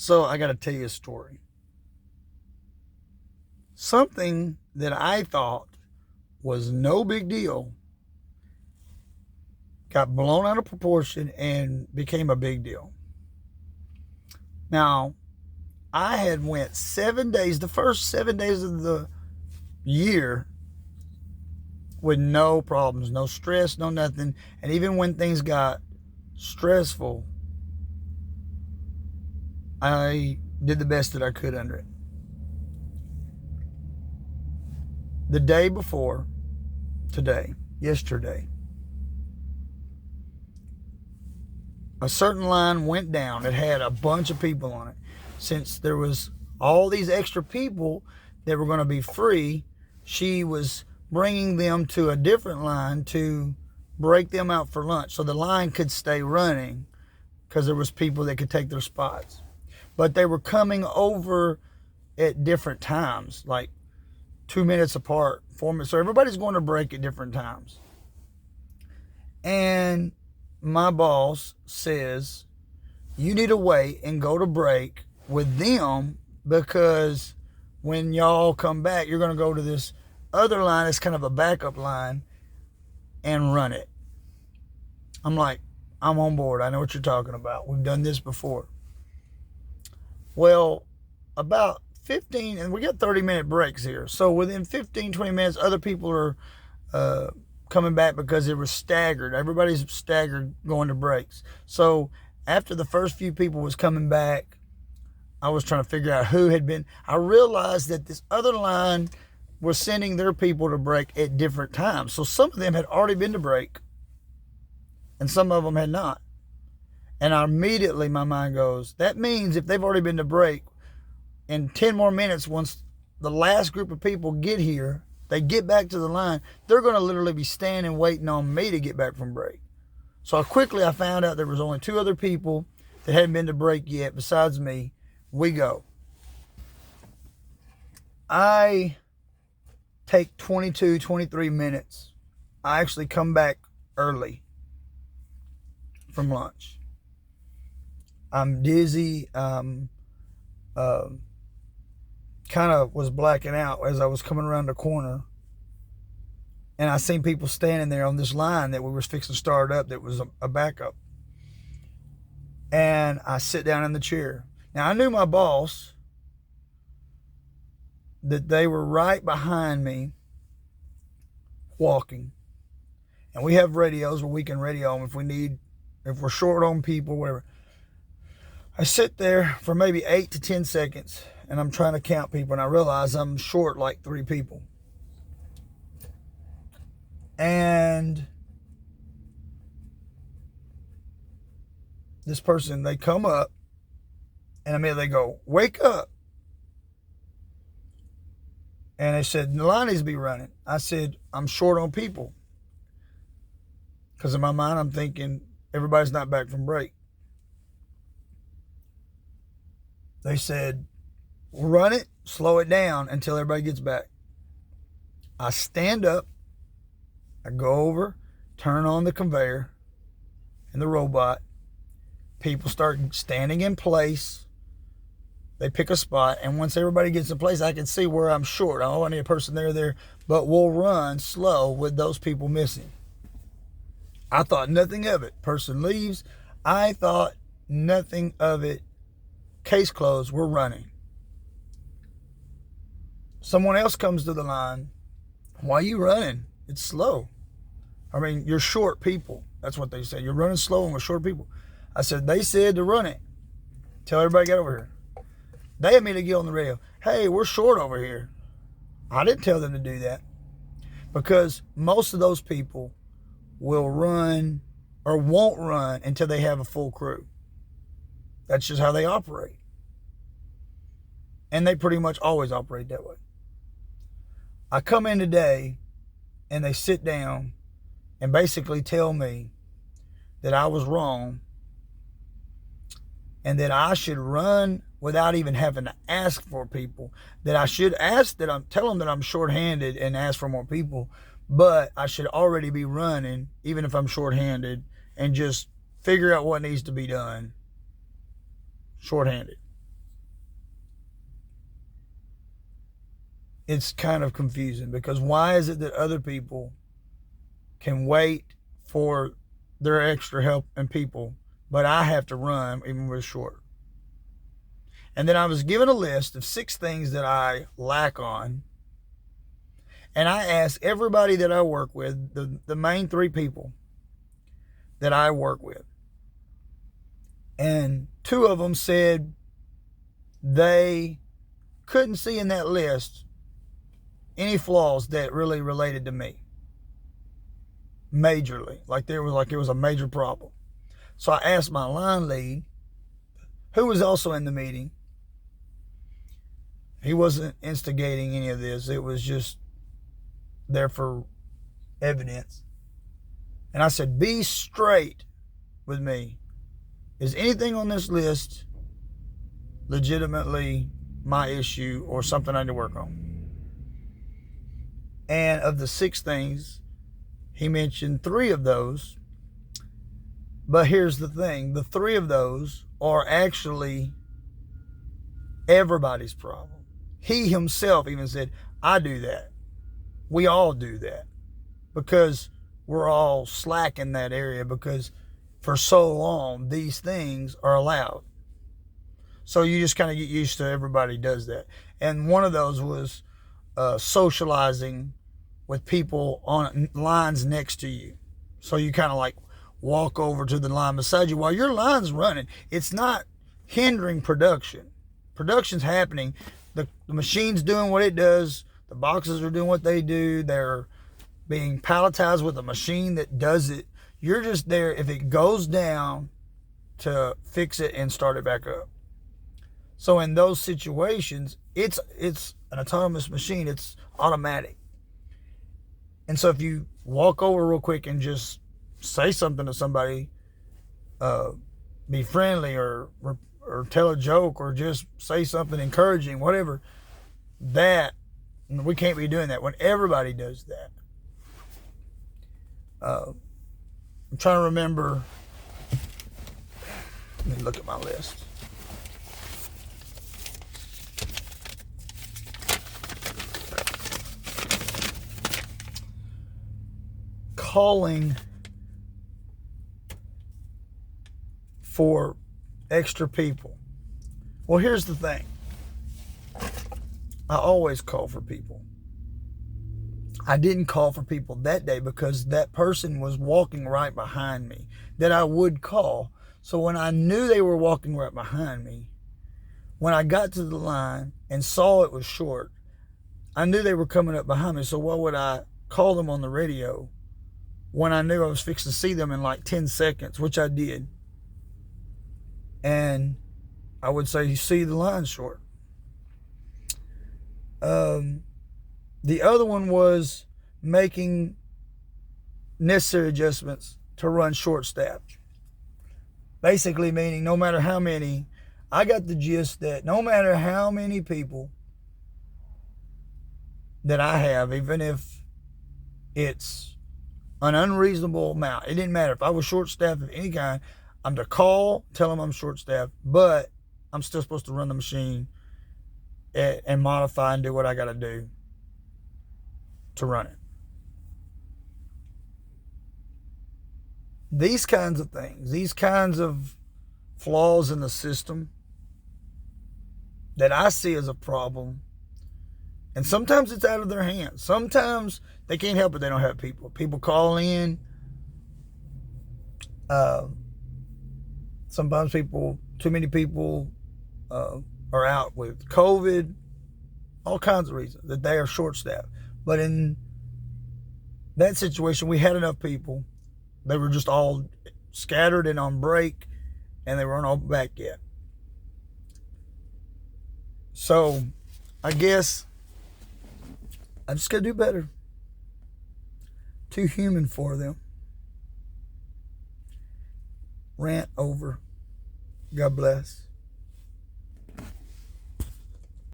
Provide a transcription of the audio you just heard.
So I got to tell you a story. Something that I thought was no big deal got blown out of proportion and became a big deal. Now, I had went 7 days, the first 7 days of the year, with no problems, no stress, no nothing. And even when things got stressful, I did the best that I could under it. The day before today, yesterday, a certain line went down. It had a bunch of people on it. Since there was all these extra people that were going to be free, she was bringing them to a different line to break them out for lunch so the line could stay running, because there was people that could take their spots. But they were coming over at different times, like 2 minutes apart, 4 minutes. So everybody's going to break at different times. And my boss says, you need to wait and go to break with them, because when y'all come back, you're going to go to this other line. It's kind of a backup line, and run it. I'm like, I'm on board. I know what you're talking about. We've done this before. Well, about 15, and we got 30-minute breaks here. So within 15, 20 minutes, other people are coming back because it was staggered. Everybody's staggered going to breaks. So after the first few people was coming back, I was trying to figure out who had been. I realized that this other line was sending their people to break at different times. So some of them had already been to break, and some of them had not. And immediately my mind goes, that means if they've already been to break, in 10 more minutes, once the last group of people get here, they get back to the line, they're going to literally be standing waiting on me to get back from break. So I found out there was only 2 other people that hadn't been to break yet besides me. We go. I take 22, 23 minutes. I actually come back early from lunch. I'm dizzy. Kind of was blacking out as I was coming around the corner. And I seen people standing there on this line that we were fixing to start up that was a backup. And I sit down in the chair. Now, I knew my boss, that they were right behind me walking. And we have radios where we can radio them if we're short on people, whatever. I sit there for maybe 8 to 10 seconds, and I'm trying to count people, and I realize I'm short like 3 people. And this person, they come up, and immediately they go, wake up. And they said, the line needs to be running. I said, I'm short on people. Because in my mind, I'm thinking, everybody's not back from break. They said, run it, slow it down until everybody gets back. I stand up, I go over, turn on the conveyor and the robot. People start standing in place. They pick a spot, and once everybody gets in place, I can see where I'm short. Oh, I need a person there, but we'll run slow with those people missing. I thought nothing of it. Person leaves. I thought nothing of it. Case closed. We're running. Someone else comes to the line. Why are you running? It's slow. I mean, you're short people. That's what they say. You're running slow and we're short people. I said, they said to run it. Tell everybody get over here. They immediately get on the radio. Hey, we're short over here. I didn't tell them to do that, because most of those people will run or won't run until they have a full crew. That's just how they operate. And they pretty much always operate that way. I come in today and they sit down and basically tell me that I was wrong and that I should run without even having to ask for people. That I should tell them that I'm shorthanded and ask for more people, but I should already be running even if I'm shorthanded, and just figure out what needs to be done shorthanded. it's kind of confusing, because why is it that other people can wait for their extra help and people, but I have to run even when it's short? And then I was given a list of 6 things that I lack on. And I asked everybody that I work with, the main 3 people that I work with. And 2 of them said they couldn't see in that list any flaws that really related to me. Majorly. Like it was a major problem. So I asked my line lead, who was also in the meeting. He wasn't instigating any of this. It was just there for evidence. And I said, be straight with me. Is anything on this list legitimately my issue or something I need to work on? And of the 6 things, he mentioned 3 of those. But here's the thing. The 3 of those are actually everybody's problem. He himself even said, I do that. We all do that. Because we're all slack in that area, because for so long, these things are allowed. So you just kind of get used to everybody does that. And one of those was socializing with people on lines next to you. So you kind of like walk over to the line beside you while your line's running. It's not hindering production. Production's happening. The machine's doing what it does. The boxes are doing what they do. They're being palletized with a machine that does it. You're just there if it goes down to fix it and start it back up. So in those situations, it's an autonomous machine. It's automatic. And so if you walk over real quick and just say something to somebody, be friendly or tell a joke or just say something encouraging, whatever, that we can't be doing that when everybody does that. I'm trying to remember. Let me look at my list. Calling for extra people. Well, here's the thing. I always call for people. I didn't call for people that day because that person was walking right behind me that I would call. So when I knew they were walking right behind me, when I got to the line and saw it was short, I knew they were coming up behind me. So why would I call them on the radio when I knew I was fixing to see them in like 10 seconds, which I did? And I would say, you see, the line's short. The other one was making necessary adjustments to run short staff. Basically meaning no matter how many, I got the gist that no matter how many people that I have, even if it's an unreasonable amount, it didn't matter. If I was short staffed of any kind, I'm to call, tell them I'm short staffed, but I'm still supposed to run the machine and modify and do what I got to do to run it. These kinds of things, these kinds of flaws in the system that I see as a problem, and sometimes it's out of their hands. Sometimes they can't help it. They don't have people. People call in. Sometimes too many people are out with COVID, all kinds of reasons that they are short-staffed. But in that situation, we had enough people. They were just all scattered and on break, and they weren't all back yet. So I guess I just got to do better. Too human for them. Rant over. God bless.